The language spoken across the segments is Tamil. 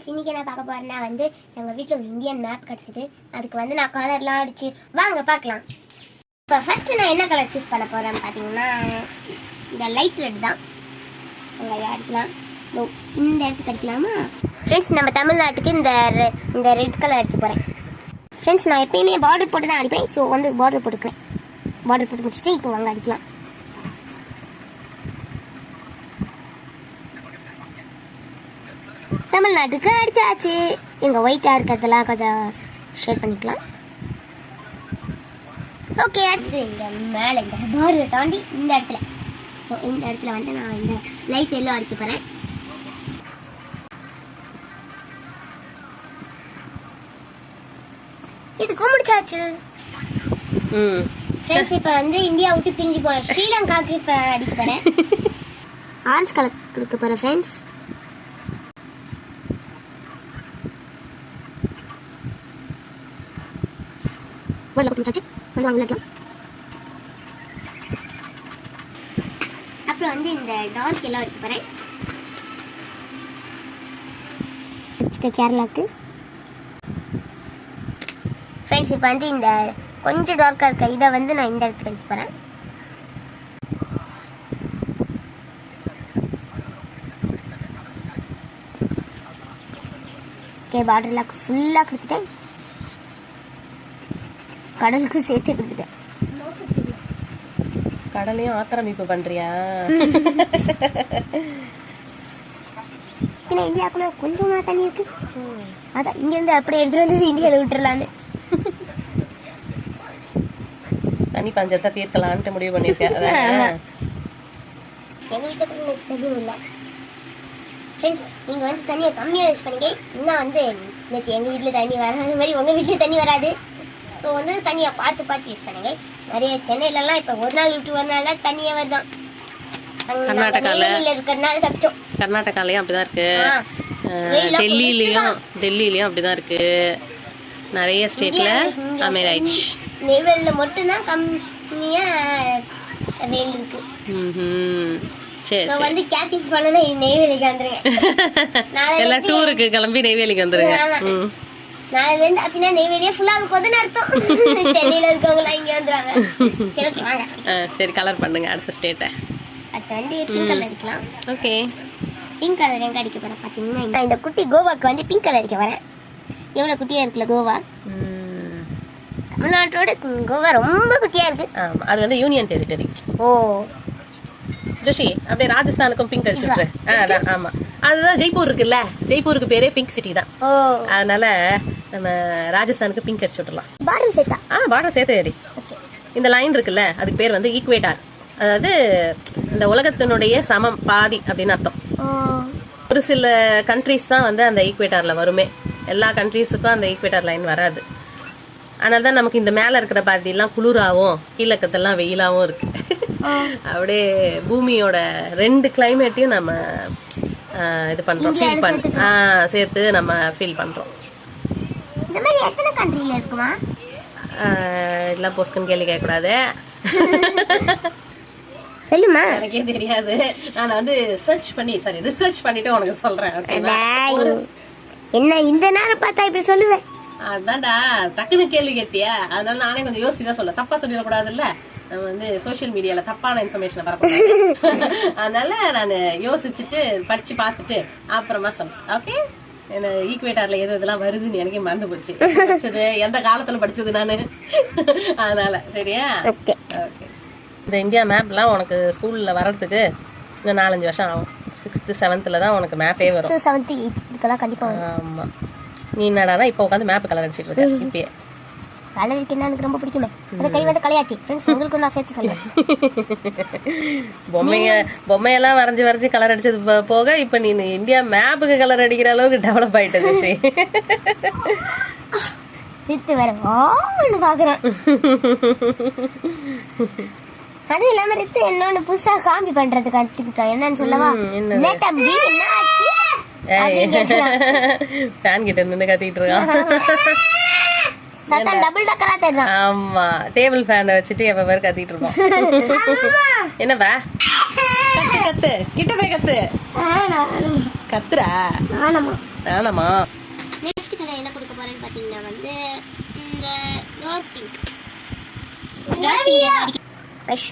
ஃப்ரெண்ட்ஸ் இன்னைக்கு என்ன பார்க்க போறேன்னா வந்து எங்கள் வீட்டில் ஒரு இந்தியன் மேப் கிடச்சிது. அதுக்கு வந்து நான் கலர்லாம் அடிச்சு வாங்க பார்க்கலாம். இப்போ ஃபர்ஸ்ட் நான் என்ன கலர் சூஸ் பண்ண போறேன்னு பார்த்தீங்கன்னா இந்த லைட் ரெட் தான். அங்கே அடிக்கலாம், இந்த இடத்துக்கு அடிக்கலாமா ஃப்ரெண்ட்ஸ்? நம்ம தமிழ்நாட்டுக்கு இந்த ரெட் கலர் எடுத்து போகிறேன் ஃப்ரெண்ட்ஸ். நான் எப்பயுமே பார்டர் போட்டு தான் அடிப்பேன். ஸோ வந்து பார்டர் போட்டுக்கிறேன். பார்டர் போட்டு முடிச்சுட்டு இப்போ வாங்க அடிக்கலாம். தமிழ்நாட்டுக்கு அடிச்சாச்சு. எங்கள் ஒயிட்டாக இருக்கிறதெல்லாம் கொஞ்சம் ஷேர் பண்ணிக்கலாம். ஓகே, அடுத்து இந்த மேலே இந்த பார்டரை தாண்டி இந்த இடத்துல வந்து நான் இந்த லைட் எல்லோ அடிக்க போகிறேன். இதுக்கும் முடிச்சாச்சு ஃப்ரெண்ட்ஸ். இப்போ வந்து இந்தியா விட்டு பிரிஞ்சு போகிறேன். ஸ்ரீலங்காவுக்கு இப்போ அடிக்க போகிறேன். ஆரஞ்சு கலர் கொடுக்க போகிறேன் ஃப்ரெண்ட்ஸ். அப்புறம் வந்து இந்த டார்க் எல்லாம் எடுத்து போறேன் கேரளாக்கு ஃப்ரெண்ட்ஸ். இப்போ வந்து இந்த கொஞ்சம் டார்க்காக இருக்க இதை வந்து நான் இந்த இடத்துக்கு எடுத்து போறேன். ஓகே, பார்டர்லாம் ஃபுல்லாக கொடுத்துட்டேன். கடலுக்கு சேர்த்து கொடுத்துட்டேன். கடலையும் ஆக்கிரமிப்பு பண்றியா? இந்தியாவுக்குள்ள கொஞ்சமா தண்ணி இருக்கு. அதான் இங்க இருந்து அப்படியே எடுத்துட்டு வந்து இந்தியாவில் விட்டுறலான்னு தண்ணி பஞ்சத்தை தீர்க்கலான்ட்டு முடிவு பண்ணிருக்கேன். எங்க வீட்டுக்கு தெரியும் இல்லை ஃப்ரெண்ட்ஸ். நீங்க வந்து தண்ணியை கம்மியா யூஸ் பண்ணிக்க. இன்னும் வந்து நேற்று எங்க வீட்டுல தண்ணி வராத மாதிரி உங்க வீட்டுல தண்ணி வராது. ஸோ வந்து தண்ணியை பார்த்து யூஸ் பண்ணுங்க. நிறைய சென்னையிலலாம் இப்போ ஒரு நாள் விட்டு ஒரு நாள் தண்ணியே வருதான். இருக்கிறதுனால தப்பிச்சோம். கர்நாடகாலையும் அப்படிதான் இருக்கு, டெல்லியிலயும் அப்படிதான் இருக்கு. நிறைய ஸ்டேட்ல அமேர் ஆயிடுச்சு. நெய்வேலியில் மட்டும்தான் கம்மியா வெயில் இருக்கு. சரி, வந்து கேட்டிங் பண்ணனா நெய்வேலிக்கு வந்துருங்க. எல்லாம் டூருக்கு கிளம்பி நெய்வேலிக்கு வந்துருங்க. நாளைல இருந்து அப்படின்னா நெய்வேலியே ஃபுல்லாக போதுன்னு அர்த்தம். சென்னையில இருக்கவங்களாம் இங்க வந்துருவாங்க. சரி, ஓகே வாங்க. சரி, கலர் பண்ணுங்க அடுத்த ஸ்டேட்டை. அடுத்து வந்து பிங்க் கலர் அடிக்கலாம். ஓகே, பிங்க் கலர் எங்க அடிக்க போறேன் பாத்தீங்கன்னா இந்த குட்டி கோவாக்கு வந்து பிங்க் கலர் அடிக்க வரேன். எவ்வளவு குட்டியா இருக்குல்ல கோவா. தமிழ்நாட்டோட கோவா ரொம்ப குட்டியா இருக்கு. ஆமா, அது வந்து யூனியன் டெரிட்டரி. ஓ ஜோஷி, அப்படியே ராஜஸ்தானுக்கும் பிங்க் அடிச்சுட்டு. அதான், ஆமா, அதுதான் ஜெய்ப்பூர் இருக்குல்ல, ஜெய்ப்பூருக்கு பேரே பிங்க் சிட்டி தான். அதனால நம்ம ராஜஸ்தானுக்கு பிங்க் அடிச்சு விட்டுலாம். பார்டர் சேர்த்தா? பார்டர் சேர்த்து அடி. இந்த லைன் இருக்குல்ல, அதுக்கு பேர் வந்து ஈக்குவேட்டார். அதாவது இந்த உலகத்தினுடைய சமம் பாதி அப்படின்னு அர்த்தம். ஒரு சில கண்ட்ரிஸ் தான் வந்து அந்த ஈக்குவேட்டார்ல வருமே. எல்லா கண்ட்ரிஸுக்கும் அந்த ஈக்குவேட்டார் லைன் வராது. அதனால தான் நமக்கு இந்த மேல இருக்கிற பாதியெல்லாம் குளிராகவும் கீழக்கத்தெல்லாம் வெயிலாகவும் இருக்கு. அப்படியே பூமியோட ரெண்டு கிளைமேட்டையும் நம்ம இது பண்றோம், ஃபீல் பண்ண சேர்த்து நம்ம ஃபீல் பண்றோம். இந்த மாதிரி எத்தனை கண்ட்ரில இருக்குமா? இதெல்லாம் போஸ்கன் கேள்வி கேட்க கூடாது. சொல்லுமா, எனக்கே தெரியாது. நான் வந்து ரிசர்ச் பண்ணிட்டு உனக்கு சொல்றேன். என்ன இந்த நேரம் பார்த்தா இப்படி சொல்லுவேன்? அதான்டா, டக்குனு கேள்வி கேட்டியா, அதனால நானே கொஞ்சம் யோசிச்சுதான் சொல்ல. தப்பா சொல்லிடக்கூடாதுல்ல, நம்ம வந்து சோசியல் மீடியால தப்பான இன்ஃபர்மேஷனை பரப்பக்கூடாது. அதனால நான் யோசிச்சுட்டு படிச்சு பார்த்துட்டு அப்புறமா சொல்றேன். ஓகே, ஈக்குவேட்டர்ல எது இதெல்லாம் வருதுன்னு எனக்கே மறந்து போச்சு. படிச்சது எந்த காலத்துல படிச்சது நானு. அதனால சரியா? ஓகே. இந்த இந்தியா மேப்லாம் உனக்கு ஸ்கூல்ல வர்றதுக்கு இன்னும் 4-5 வருஷம் ஆகும். 6th 7th தான் உனக்கு மேப்பே வரும். 7th 8th கண்டிப்பா. ஆமா, நீ என்னடா இப்ப உட்காந்து மேப் கலர் அடிச்சிட்டு இருக்க? இப்பயே கலர் இருக்குன்னா எனக்கு ரொம்ப பிடிக்குமே. அந்த கை வந்து கலையாச்சு ஃப்ரெண்ட்ஸ். உங்களுக்கு நான் சேர்த்து சொல்றேன். பொம்மையெல்லாம் வரைஞ்சு கலர் அடிச்சது போக இப்ப நீ இந்தியா மேப்புக்கு கலர் அடிக்கிற அளவுக்கு டெவலப் ஆயிட்டது. வித்து வேற பாக்குறேன். அதுவும் இல்லாம ரித்து என்னோட புதுசா காம்பி பண்றது கத்துக்கிட்டோம். என்னன்னு சொல்லவா? தம்பி என்ன ஆச்சு? ஃபேன் கிட்ட நின்னு கத்திட்டு இருக்கான். சத்தம் டபுள் டக்கரா தெரியும். ஆமா, டேபிள் ஃபேன் வச்சிட்டு எப்ப பாரு கத்திட்டு இருக்கோம். என்னவா கத்து, கிட்ட போய் கத்து. கத்துறா? ஆனமா. ஆனமா. நெக்ஸ்ட் கலர் என்ன கொடுக்க போறேன்னு பாத்தீங்கன்னா வந்து இந்த டார்க் பிங்க்.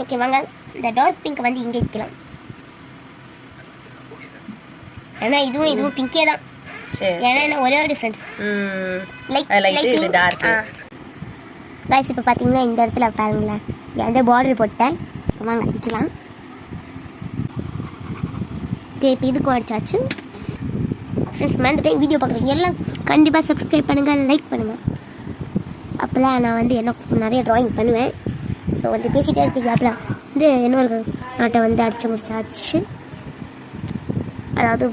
ஓகே வாங்க இந்த டார்க் பிங்க் வந்து இங்க வைக்கலாம். ஆனா இதுவும் பிங்கே தான். ஏன்னா ஒரே ஒரு டிஃபரன்ஸ். லைட் இது டார்க். गाइस இப்போ பாத்தீங்கன்னா இந்த இடத்துல பாருங்களேன். இந்த border போட்டேன். வாங்க அடிக்கலாம். டேப் இதுக்கு அடிச்சாச்சு. फ्रेंड्स இந்த டைம் வீடியோ பார்க்குறீங்க எல்லாம் கண்டிப்பாக சப்ஸ்கிரைப் பண்ணுங்கள், லைக் பண்ணுங்கள். அப்போலாம் நான் வந்து என்ன நிறைய ட்ராயிங் பண்ணுவேன். ஸோ வந்து பேசிகிட்டே இருக்கீங்க. அப்புறம் வந்து இன்னொரு நாட்டை வந்து அடித்து முடிச்சாச்சு. அதாவது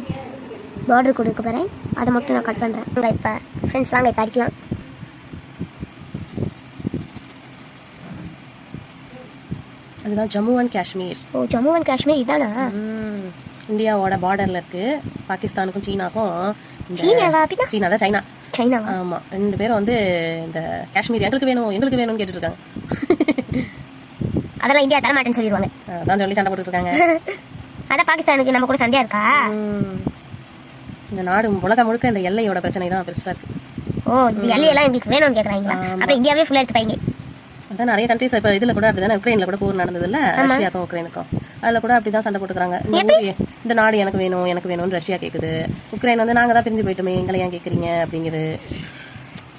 பார்டர் கொடுக்க போகிறேன். அதை மட்டும் நான் கட் பண்ணுறேன். இப்போ ஃப்ரெண்ட்ஸ் வாங்க இப்போ அடிக்கலாம். அதுதான் ஜம்மு அண்ட் காஷ்மீர். ஓ ஜம்மு அண்ட் காஷ்மீர் இதானா? இந்தியாவோட பார்டர்ல இருக்கு. பாகிஸ்தானுக்கும் சீனாக்கும். சீனாவா? அப்படின்னா சீனா தான். சைனாவா? ஆமா, 2 பேரும் வந்து இந்த காஷ்மீர் எங்களுக்கு வேணும்னு கேட்டுட்டு இருக்காங்க. அதெல்லாம் இந்தியா தர மாட்டேன்னு சொல்லிடுவாங்க. அதான் சொல்லி சண்டை போட்டுட்டு இருக்காங்க. அதான் பாகிஸ்தானுக்கு நம்ம கூட சண்டையா இருக்கா? இந்த நாடு உலகம் முழுக்க இந்த எல்லையோட பிரச்சனை தான் பெருசா இருக்கு. ஓ இந்த எல்லையெல்லாம் எங்களுக்கு வேணும்னு கேட்குறாங்களா? அப்புறம் இந்தியாவே ஃபுல்லாக எடுத்துப்பாங்க. அதான் நிறைய கண்ட்ரிஸ் இப்போ இதுல கூட அப்படிதானே, உக்ரைன்ல கூட போர் நடந்தது இல்ல, ரஷ்யாக்கும் உக்ரைனுக்கும். அதுல கூட அப்படிதான் சண்டை போட்டுக்கிறாங்க. இந்த நாடு எனக்கு வேணும்னு ரஷ்யா கேக்குது. உக்ரைன் வந்து நாங்க தான் பிரிஞ்சு போயிட்டோமே, எங்களை ஏன் கேக்குறீங்க அப்படிங்குது.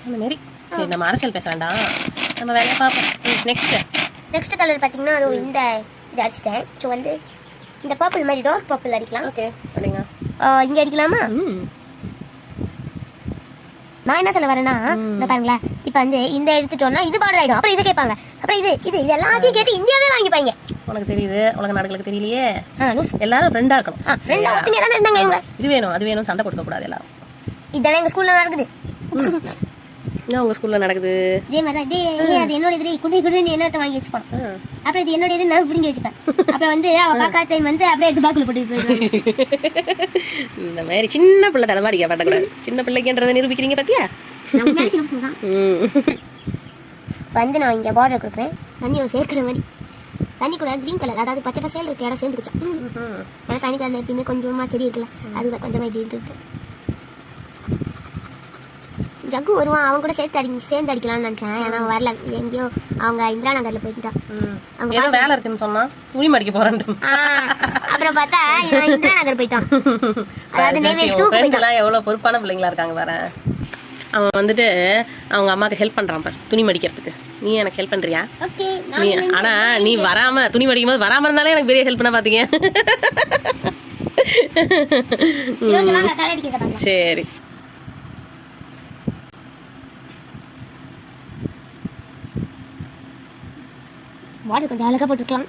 அந்த மாதிரி. சரி நம்ம அரசியல் பேச வேண்டாம், நம்ம வேலையை பார்ப்போம். நெக்ஸ்ட் கலர் பார்த்தீங்கன்னா அது இந்த இது அடிச்சிட்டேன். ஸோ வந்து இந்த பர்பிள் மாதிரி டார்க் பர்பிள் அடிக்கலாம். ஓகே அடிங்க. இங்கே அடிக்கலாமா? நான் என்ன சொல்ல வரேன்னா இந்த பாருங்களேன், இப்போ வந்து இந்த எடுத்துட்டோம்னா இது பார்டர் ஆயிடும். அப்புறம் இது கேட்பாங்க. அப்புறம் இது எல்லாத்தையும் கேட்டு இந்தியாவே வாங்கிப்பாங்க. உனக்கு தெரியுது, உலக நாடுகளுக்கு தெரியலையே. எல்லாரும் ஃப்ரெண்டா இருக்கணும். ஃப்ரெண்டா ஒத்துமையா தானே இருந்தாங்க இவங்க. இது வேணும் அது வேணும் சண்டை கொடுக்க கூடாது. எல்லாரும் இதெல்லாம் எங்க ஸ்கூல்ல நடக்குது. என்ன உங்க ஸ்கூல்ல நடக்குது? இதே மாதிரி தான். அது என்னோட இது குடுன்னு என்னத்த வாங்கி வச்சுப்பான். அப்புறம் இது என்னோட இது நான் பிடிங்கி வச்சுப்பேன். அப்புறம் வந்து அவ காக்கா டைம் வந்து அப்படியே எடுத்து பாக்குல போட்டு போயிடுவாங்க. இந்த மாதிரி சின்ன பிள்ளை தலைமாடிக்க பட்டக்கூடாது. சின்ன பிள்ளைக்குன்றதை நிரூபிக்கிறீங்க பாத்தியா? வந்து நான் இங்க பார்டர் கொடுக்குறேன். தண்ணியோட சேர்க்கிற மாதிரி தண்ணி கூட கிரீன் கலர், அதாவது பச்சை பசேல் இருக்க இடம் சேர்ந்துக்கிச்சோம். ஏன்னா தண்ணி கலர் எப்பயுமே கொஞ்சமா செடி இருக்குல்ல, அதுதான் கொஞ்சமா இப்படி இருக்கு. ஜக்கு வருவான், அவன் கூட சேர்ந்து அடிக்கலாம்னு நினைச்சேன். ஏன்னா வரல, எங்கேயோ அவங்க இந்திரா நகர்ல போயிட்டான். அவங்க வேலை இருக்குன்னு சொன்னா துணி மடிக்க போறேன். அப்புறம் பார்த்தா இந்திரா நகர் போயிட்டான். அதாவது எவ்வளவு பொறுப்பான பிள்ளைங்களா இருக்காங்க பாரு. அவன் வந்துட்டு அவங்க அம்மாக்கு ஹெல்ப் பண்றான் பாரு துணி மடிக்கிறதுக்கு. நீ எனக்கு ஹெல்ப் பண்றியா? ஆனா நீ வராம துணி மடிக்கும் போது வராம இருந்தாலே எனக்கு பெரிய ஹெல்ப்னா பாத்தீங்க. சரி வாட்டர் கொஞ்சம் அழகா போட்டுக்கலாம்.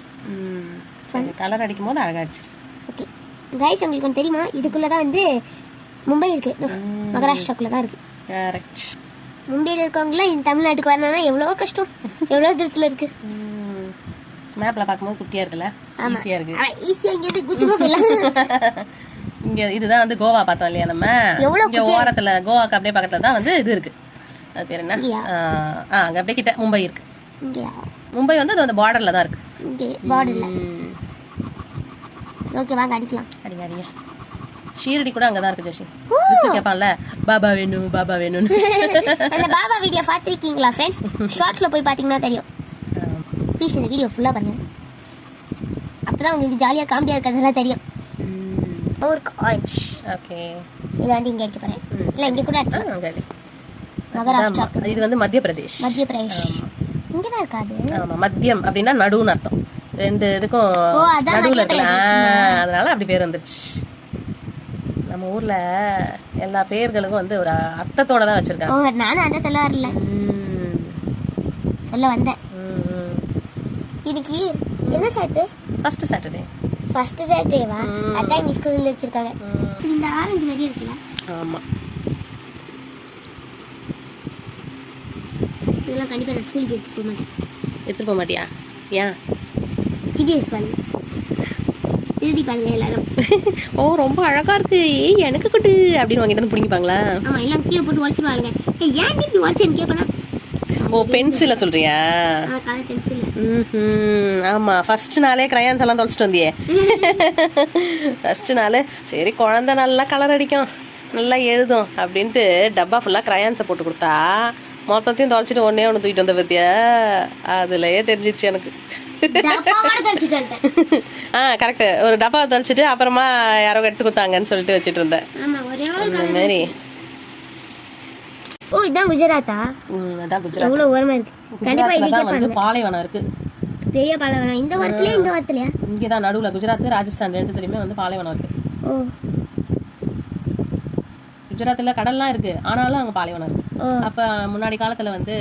கலர் அடிக்கும் போது அழகா அடிச்சிரு. ஓகே கைஸ், உங்களுக்கு கொஞ்சம் தெரியுமா இதுக்குள்ளதான் வந்து மும்பை இருக்கு. மகாராஷ்டிராக்குள்ள தான் இருக்கு. கரெக்ட். மும்பையில் இருக்கவங்களாம் தமிழ்நாட்டுக்கு வரணும்னா எவ்வளோ கஷ்டம், எவ்வளோ தூரத்தில் இருக்கு. மேப்ல பார்க்கும்போது குட்டியா இருக்குல்ல, ஈஸியா இருக்கு. ஈஸியா இங்க குஜிமா போயிடலாம். இங்க இதுதான் வந்து கோவா பார்த்தோம் இல்லையா நம்ம. இங்க ஓரத்துல கோவாக்கு அப்படியே பக்கத்துல தான் வந்து இது இருக்கு. அது பேர் என்ன? அங்க அப்படியே கிட்ட மும்பை இருக்கு. மும்பை வந்து அது அந்த பார்டர்ல தான் இருக்கு. இங்க பார்டர்ல. ஓகே வாங்க அடிக்கலாம். அடிங்க அடிங்க. ஷீரடி கூட அங்கதான் இருக்கு ஜோஷி. கேட்பான்ல பாபா வேணும் பாபா வேணும்னு. அந்த பாபா வீடியோ பார்த்திருக்கீங்களா ஃப்ரெண்ட்ஸ்? ஷார்ட்ஸ்ல போய் பாத்தீங்கன்னா தெரியும். ப்ளீஸ் இந்த வீடியோ ஃபுல்லா பாருங்க, அப்பதான் உங்களுக்கு ஜாலியா காமெடியா இருக்கிறதெல்லாம் தெரியும். ஒரு ஆரஞ்ச். ஓகே இத வந்து இங்க அடிக்க போறேன். இல்ல இங்க கூட அடிக்கலாம். மகாராஷ்டிரா. இது வந்து மத்திய பிரதேஷ். மத்திய பிரதேஷ் இங்க தான் இருக்காது. ஆமா, மத்தியம் அப்படின்னா நடுவுன்னு அர்த்தம். ரெண்டு இதுக்கும் நடுவுல இருக்குல்ல, அதனால அப்படி பேர் வந்துருச்சு. நம்ம ஊர்ல எல்லா பேர்களுக்கும் வந்து ஒரு அர்த்தத்தோட தான் வச்சிருக்காங்க. நானும் அந்த சொல்ல வரல, சொல்ல வந்தேன். இன்னைக்கு என்ன சாட்டர்டே? ஃபர்ஸ்ட் சாட்டர்டேவா? அதான் இங்க ஸ்கூல்ல வச்சிருக்காங்க. இந்த ஆரஞ்சு மாதிரி இருக்குல்ல? ஆமா. இதெல்லாம் கண்டிப்பா நான் ஸ்கூலுக்கு எடுத்துட்டு போக மாட்டியா? ஏன்? வீடியோஸ் பாருங்க, திருடி பாருங்க எல்லாரும். ஓ ரொம்ப அழகா இருக்கு, எனக்கு கொடு அப்படின்னு வாங்கிட்டு வந்து பிடிங்கிப்பாங்களா? ஆமா, எல்லாம் கீழே போட்டு உடச்சிருவாங்க. ஏன் இப்படி உடச்சேன்னு கேட்பேனா, ஓ பென்சில சொல்றியா? Colour pencil. ஆமா ஃபர்ஸ்ட் நாளே கிரையான்ஸ் எல்லாம் தொலைச்சிட்டு வந்தியே. ஃபர்ஸ்ட் நாள் சரி குழந்தை நல்லா கலர் அடிக்கும் நல்லா எழுதும் அப்படின்ட்டு டப்பா ஃபுல்லா கிரையான்ஸை போட்டு கொடுத்தா மொத்தத்தையும் தொலைச்சிட்டு ஒன்னே ஒன்று தூக்கிட்டு வந்த பத்தியா? அதுலயே தெரிஞ்சிச்சு எனக்கு. கரெக்ட். ஒரு டப்பா தொலைச்சிட்டு அப்புறமா யாரோ எடுத்து கொடுத்தாங்கன்னு சொல்லிட்டு வச்சுட்டு இருந்தேன். அந்த மாதிரி. ஓ இதான் குஜராத்தா? அதான் குஜராத். எவ்வளவு ஓரமா இருக்கு. கண்டிப்பா இங்க வந்து பாலைவனம் இருக்கு. பெரிய பாலைவனம். இந்த வாரத்துலயா? இங்கதான் நடுவுல குஜராத் ராஜஸ்தான் ரெண்டுத்துலயுமே வந்து பாலைவனம் இருக்கு. ஓ குஜராத்ல கடல்லாம் இருக்கு ஆனாலும் அங்க பாலைவனம் இருக்கு. அப்ப முன்னாடி காலத்துல வந்து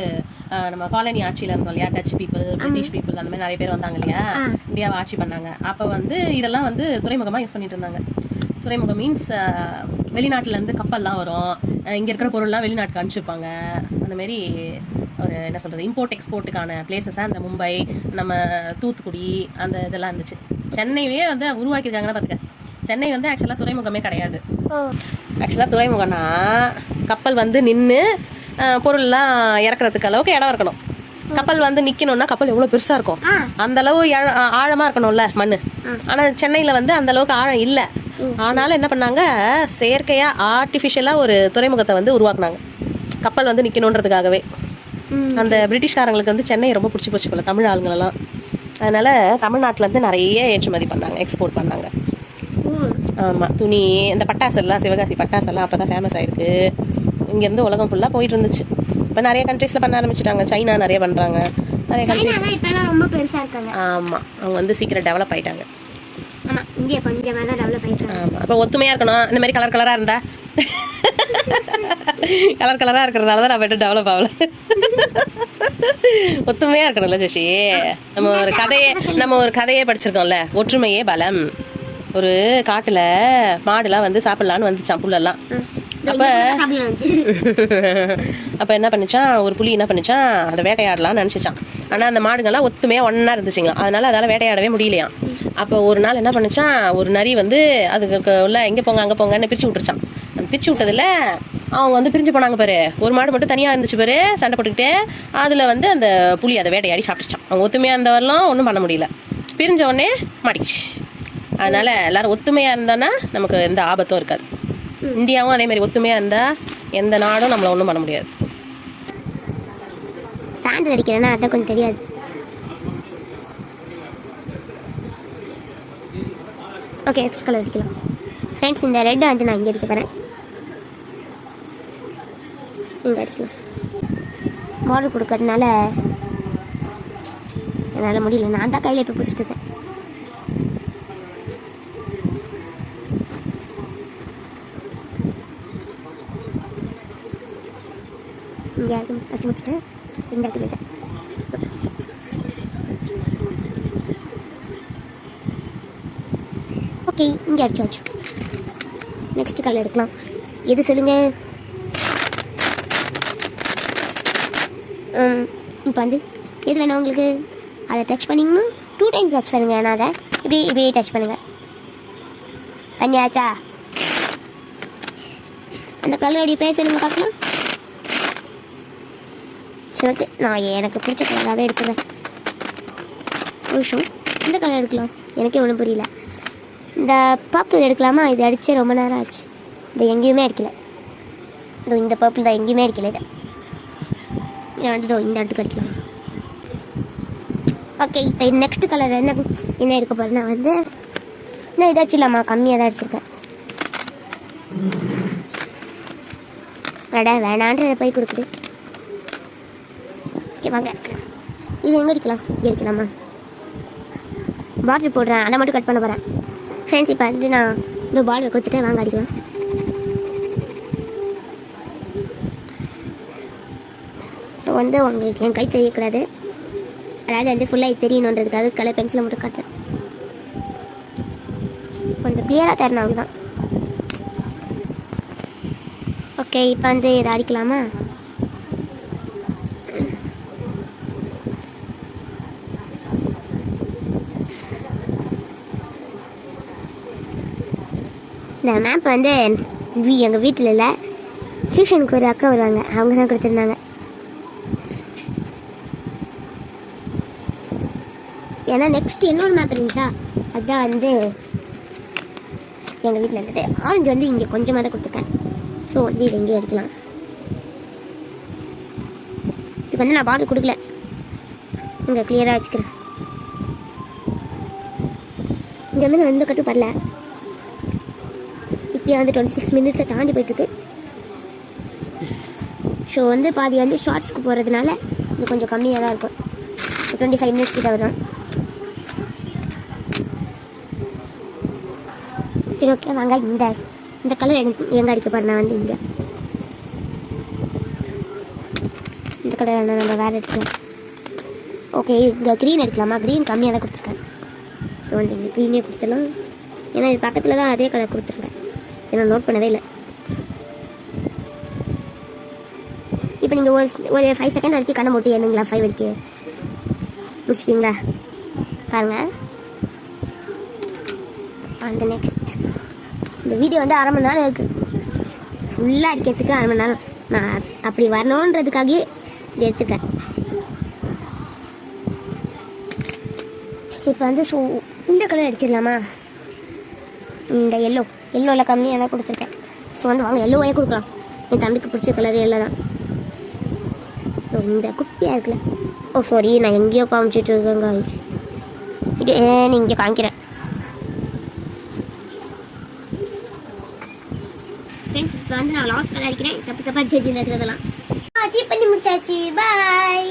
நம்ம காலனி ஆட்சியில இருந்தோம் இல்லையா, டச் பீப்புள் பிரிட்டிஷ் பீப்புள் அந்த மாதிரி நிறைய பேர் வந்தாங்க இல்லையா, இந்தியாவை ஆட்சி பண்ணாங்க. அப்ப வந்து இதெல்லாம் வந்து துறைமுகமா யூஸ் பண்ணிட்டு இருந்தாங்க. துறைமுகம் மீன்ஸ் வெளிநாட்டுல இருந்து கப்பல்லாம் வரும், இங்க இருக்கிற பொருள்லாம் வெளிநாட்டுக்கு அனுப்பிச்சிருப்பாங்க. அந்த மாதிரி ஒரு என்ன சொல்றது இம்போர்ட் எக்ஸ்போர்ட்டுக்கான பிளேசஸா அந்த மும்பை நம்ம தூத்துக்குடி அந்த இதெல்லாம் இருந்துச்சு. சென்னையே வந்து உருவாக்கியிருக்காங்கன்னு பாத்துக்க. சென்னை வந்து ஆக்சுவலா துறைமுகமே கிடையாது. ஆக்சுவலா துறைமுகம்னா கப்பல் வந்து நின்று பொருள்லாம் இறக்குறதுக்கு அளவுக்கு இடம் இருக்கணும். கப்பல் வந்து நிக்கணும்னா கப்பல் எவ்வளவு பெருசா இருக்கும், அந்த அளவு ஆழமா இருக்கணும்ல மண்ணு. ஆனா சென்னையில வந்து அந்த அளவுக்கு ஆழம் இல்ல. ஆனாலும் என்ன பண்ணாங்க, செயற்கையா ஆர்டிபிஷியலா ஒரு துறைமுகத்தை வந்து உருவாக்குனாங்க கப்பல் வந்து நிக்கணும்ன்றதுக்காகவே. அந்த பிரிட்டிஷ்காரங்களுக்கு வந்து சென்னை ரொம்ப பிடிச்சி போச்சு போல தமிழ் ஆளுங்களெல்லாம். அதனால தமிழ்நாட்டுல இருந்து நிறைய ஏற்றுமதி பண்ணாங்க, எக்ஸ்போர்ட் பண்ணாங்க. ஆமா துணி இந்த பட்டாசு எல்லாம், சிவகாசி பட்டாசு எல்லாம் அப்பதான் ஃபேமஸ் ஆயிருக்கு. இங்க இருந்து உலகம் ஃபுல்லா போயிட்டு இருந்துச்சு. இப்ப நிறைய கண்ட்ரீஸ்ல பண்ண ஆரம்பிச்சிட்டாங்க. சைனா நிறைய பண்றாங்க, நிறைய கண்ட்ரீஸ் ரொம்ப பெருசா இருக்காங்க. ஆமா அவங்க வந்து சீக்கிரம் டெவலப் ஆயிட்டாங்க. ஆமா இந்தியா கொஞ்சம் வேணா டெவலப் ஆயிட்டாங்க. ஆமா அப்ப ஒத்துமையா இருக்கணும். இந்த மாதிரி கலர் கலரா இருந்தா கலர் கலரா இருக்கிறதுனாலதான் நம்ம இன்னும் டெவலப் ஆகல. ஒத்துமையா இருக்கணும்ல சசி. நம்ம ஒரு கதையே படிச்சிருக்கோம்ல, ஒற்றுமையே பலம். ஒரு காட்டுல மாடுலாம் வந்து சாப்பிடலான்னு வந்துச்சான் புல்லெல்லாம். அப்ப என்ன பண்ணிச்சான், ஒரு புலி என்ன பண்ணிச்சான், அதை வேட்டையாடலாம்னு நினைச்சிச்சான். ஆனா அந்த மாடுகள்லாம் ஒத்துமையா ஒன்னா இருந்துச்சுங்களா, அதனால அதால வேட்டையாடவே முடியலையாம். அப்போ ஒரு நாள் என்ன பண்ணிச்சான், ஒரு நரி வந்து அதுக்கு உள்ள எங்க போங்க அங்க போங்கன்னு பிரிச்சு விட்டுருச்சான். அந்த பிரிச்சு விட்டதுல அவங்க வந்து பிரிஞ்சு போனாங்க பாரு. ஒரு மாடு மட்டும் தனியா இருந்துச்சு பாரு, சண்டை போட்டுக்கிட்டே. அதுல வந்து அந்த புலி அதை வேட்டையாடி சாப்பிட்டுச்சான். அவங்க ஒத்துமையா இருந்தவரெல்லாம் ஒன்றும் பண்ண முடியல, பிரிஞ்ச உடனே மாட்டிச்சு. அதனால எல்லாரும் ஒத்துமையா இருந்தானா நமக்கு எந்த ஆபத்தும் இருக்காது. இந்தியாவும் அதே மாதிரி ஒத்துமையா இருந்தா எந்த நாடும் நம்மள ஒன்றும் பண்ண முடியாது. சாண்டில் அடிக்கிறேன்னா அதான் கொஞ்சம் தெரியாது. ஓகே நெக்ஸ்ட் கலர் அடிக்கலாம் ஃப்ரெண்ட்ஸ். இந்த ரெட்டை வந்து நான் இங்கே அடிக்க போகிறேன். இங்கே அடிக்கலாம். பார்டர் கொடுக்கறதுனால என்னால் முடியல. நான் தான் கையில் இப்போ பிடிச்சிட்டு இருக்கேன். இங்கே இருக்கும் ஃபஸ்ட்டு முடிச்சுட்டு இந்த இடத்துல போயிட்டேன். ஓகே இங்கே அடிச்சாச்சு. நெக்ஸ்ட் கலர் எடுக்கலாம். எது சொல்லுங்க. இப்போ வந்து எது வேணும் உங்களுக்கு, அதை டச் பண்ணிங்கன்னா 2 டைம்ஸ் டச் பண்ணுங்கள். நான் அதை இப்படி டச் பண்ணுங்கள். பண்ணியாச்சா? அந்த கலருடைய பேர் சொல்லுங்க பார்க்கலாம். எனக்கு நான் எனக்கு பிடிச்ச கலராகவே எடுத்துக்கிறேன். ஒரு நிமிஷம், இந்த கலர் எடுக்கலாம். எனக்கே ஒன்றும் புரியல. இந்த பர்பிள் எடுக்கலாமா? இது அடித்து ரொம்ப நேரம் ஆச்சு. இது எங்கேயுமே அடிக்கலை. இந்த பர்பிள் தான் எங்கேயுமே அடிக்கலை. இதை வந்து இந்த இடத்துக்கு அடிக்கலாம். ஓகே இப்போ நெக்ஸ்ட் கலர் என்ன எடுக்க போகிறேன்னா வந்து இன்னும் இதை அடிச்சிடலாமா? கம்மியாக தான் அடிச்சிருக்கேன். வேணான்றதை போய் கொடுக்குது. ஓகே வாங்க எடுக்கலாம். இது எங்கே எடுக்கலாம்? இங்கே எடுக்கலாமா? பார்டர் போடுறேன், அதை மட்டும் கட் பண்ண போகிறேன் ஃப்ரெண்ட்ஸ். இப்போ வந்து நான் இந்த பார்டர் கொடுத்துட்டேன். வாங்க அடிக்கலாம். ஸோ வந்து உங்களுக்கு என் கை தெரியக்கூடாது, அதாவது வந்து ஃபுல்லாக தெரியணுன்றதுக்காக கலர் பென்சிலை மட்டும் காட்டுறேன். கொஞ்சம் கிளியராக தரணும் அவ்வளோதான். ஓகே இப்போ வந்து இதை அடிக்கலாமா? இந்த மேப் வந்து எங்கள் வீட்டில் இல்லை, டியூஷனுக்கு ஒரு அக்கா வருவாங்க, அவங்க தான் கொடுத்துருந்தாங்க. ஏன்னா நெக்ஸ்ட் இன்னொரு மேப் இருந்துச்சா, அதுதான் வந்து எங்கள் வீட்டில் இருந்தது. ஆரஞ்சு வந்து இங்கே கொஞ்சமாக தான் கொடுத்துருக்கேன். ஸோ வந்து இதை எங்கேயும் எடுக்கலாம். இதுக்கு வந்து நான் பாட்டில் கொடுக்கல, இங்கே கிளியராக வச்சுக்கிறேன். இங்கே வந்து நான் எந்த கட்டும் பரல. இப்போயே வந்து 26 மினிட்ஸை தாண்டி போயிட்டுருக்கு. ஷோ வந்து பாதி வந்து ஷார்ட்ஸ்க்கு போகிறதுனால இது கொஞ்சம் கம்மியாக தான் இருக்கும். 25 மினிட்ஸ் கிட்ட வரும். சரி ஓகே வாங்க. இந்த கலர் எனக்கு எங்கே அடிக்க பாரு. நான் வந்து இங்கே இந்த கலர் என்ன நம்ம வேறு எடுத்துக்கலாம். ஓகே இங்கே க்ரீன் எடுக்கலாமா? க்ரீன் கம்மியாக தான் கொடுத்துருக்கேன். ஸோ வந்து இங்கே க்ரீனே கொடுத்துடலாம். ஏன்னா இது பக்கத்தில் தான் அதே கலர் கொடுத்துருக்கேன். ஏன்னா நோட் பண்ணவே இல்லை. இப்போ நீங்கள் ஒரு 5 செகண்ட் வரைக்கும் கண்ணை மூட்டி எண்ணுங்களா? 5 வரைக்கும் முடிச்சிட்டிங்களா? பாருங்கள். அந்த நெக்ஸ்ட் இந்த வீடியோ வந்து 1/2 மணி நேரம் இருக்குது. ஃபுல்லாக அடிக்கிறதுக்கு 1/2 மணி நேரம். நான் அப்படி வரணுன்றதுக்காகவே இது எடுத்துட்டேன். இப்போ வந்து ஸோ இந்த கலர் அடிச்சிடலாமா? இந்த எல்லோவில் கம்மியாக தான் கொடுத்துருக்கேன். ஸோ வந்து வாங்க எல்லோவே கொடுக்கலாம். என் தம்பிக்கு பிடிச்ச கலர் எல்லோ தான். இந்த குட்டியாக இருக்குல்ல. ஓ சாரி, நான் எங்கேயோ காமிச்சிட்டு இருக்கேங்க. இது நீங்கள் இங்கே காமிக்கிறேன். ஃப்ரெண்ட்ஸ் இப்போ வந்து நான் லாஸ்ட் கலர் அடிக்கிறேன். தப்பு அடிச்சு வச்சுருந்தேன். சிலதெல்லாம் பண்ணி முடிச்சாச்சு. பாய்.